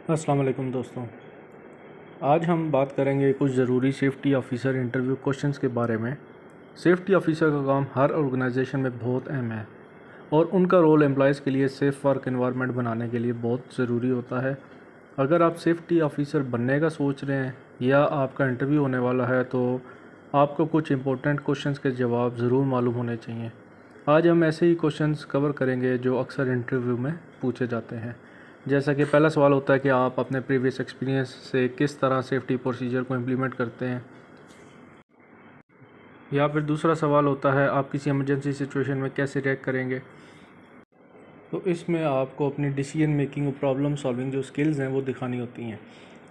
अस्सलाम वालेकुम दोस्तों। आज हम बात करेंगे कुछ ज़रूरी सेफ्टी ऑफ़िसर इंटरव्यू क्वेश्चंस के बारे में। सेफ्टी ऑफ़िसर का काम हर ऑर्गेनाइजेशन में बहुत अहम है और उनका रोल एम्प्लॉयज़ के लिए सेफ़ वर्क एनवायरनमेंट बनाने के लिए बहुत ज़रूरी होता है। अगर आप सेफ्टी ऑफ़िसर बनने का सोच रहे हैं या आपका इंटरव्यू होने वाला है तो आपको कुछ इंपॉर्टेंट क्वेश्चंस के जवाब ज़रूर मालूम होने चाहिए। आज हम ऐसे ही क्वेश्चंस कवर करेंगे जो अक्सर इंटरव्यू में पूछे जाते हैं। जैसा कि पहला सवाल होता है कि आप अपने प्रीवियस एक्सपीरियंस से किस तरह सेफ्टी प्रोसीजर को इम्प्लीमेंट करते हैं, या फिर दूसरा सवाल होता है आप किसी इमरजेंसी सिचुएशन में कैसे रिएक्ट करेंगे। तो इसमें आपको अपनी डिसीजन मेकिंग और प्रॉब्लम सॉल्विंग जो स्किल्स हैं वो दिखानी होती हैं।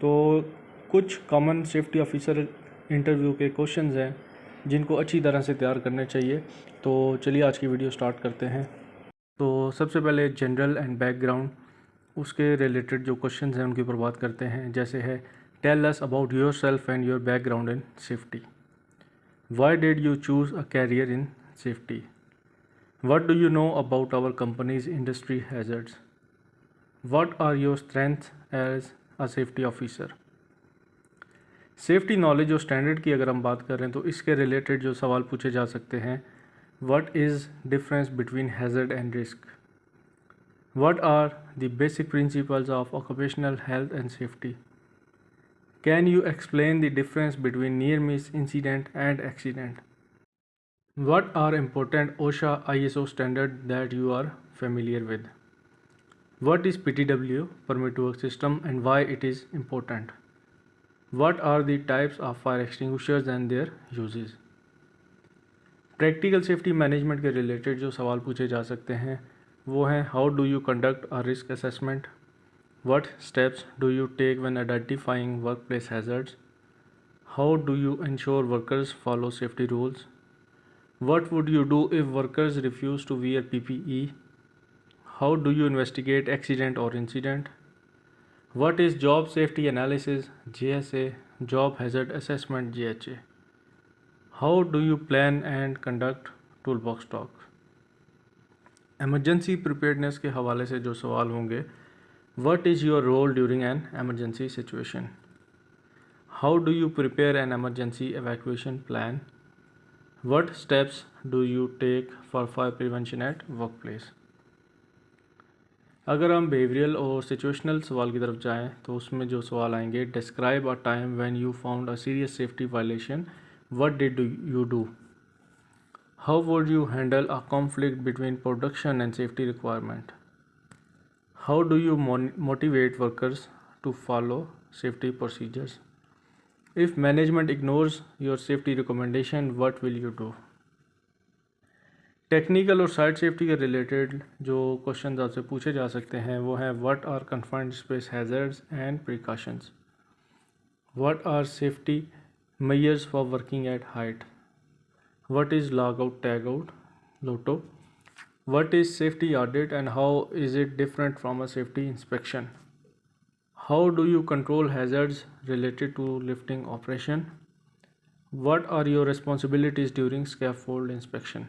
तो कुछ कॉमन सेफ्टी ऑफिसर इंटरव्यू के क्वेश्चंस हैं जिनको अच्छी तरह से तैयार करने चाहिए। तो चलिए आज की वीडियो स्टार्ट करते हैं। तो सबसे पहले जनरल एंड बैकग्राउंड, उसके रिलेटेड जो क्वेश्चंस हैं उनके ऊपर बात करते हैं। जैसे है, tell us about yourself and your background in safety. Why did you choose a career in safety? What do you know about our company's industry hazards? What are your strengths as a safety officer? Safety knowledge और standard की अगर हम बात करें तो इसके related जो सवाल पूछे जा सकते हैं, what is difference between hazard and risk? What are the basic principles of occupational health and safety? Can you explain the difference between near miss incident and accident? What are important OSHA ISO standards that you are familiar with? What is PTW, permit to work system, and why it is important? What are the types of fire extinguishers and their uses? Practical safety management के related जो सवाल पूछे जा सकते हैं वो हैं, how do you conduct a risk assessment? What steps do you take when identifying workplace hazards? How do you ensure workers follow safety rules? What would you do if workers refuse to wear PPE? How do you investigate accident or incident? What is job safety analysis (JSA), job hazard assessment (JHA)? How do you plan and conduct toolbox talk? Emergency preparedness के हवाले से जो सवाल होंगे, What is your role during an emergency situation? How do you prepare an emergency evacuation plan? What steps do you take for fire prevention at workplace? अगर हम behavioural और situational सवाल की तरफ जाएं तो उसमें जो सवाल आएंगे, describe a time when you found a serious safety violation, what did you do? How would you handle a conflict between production and safety requirement? How do you motivate workers to follow safety procedures? If management ignores your safety recommendation, what will you do? Technical और site safety के related जो question आपसे पूछे जा सकते हैं वो हैं, what are confined space hazards and precautions? What are safety measures for working at height? What is lock out tag out LOTO? What is safety audit and how is it different from a safety inspection? How do you control hazards related to lifting operation? What are your responsibilities during scaffold inspection?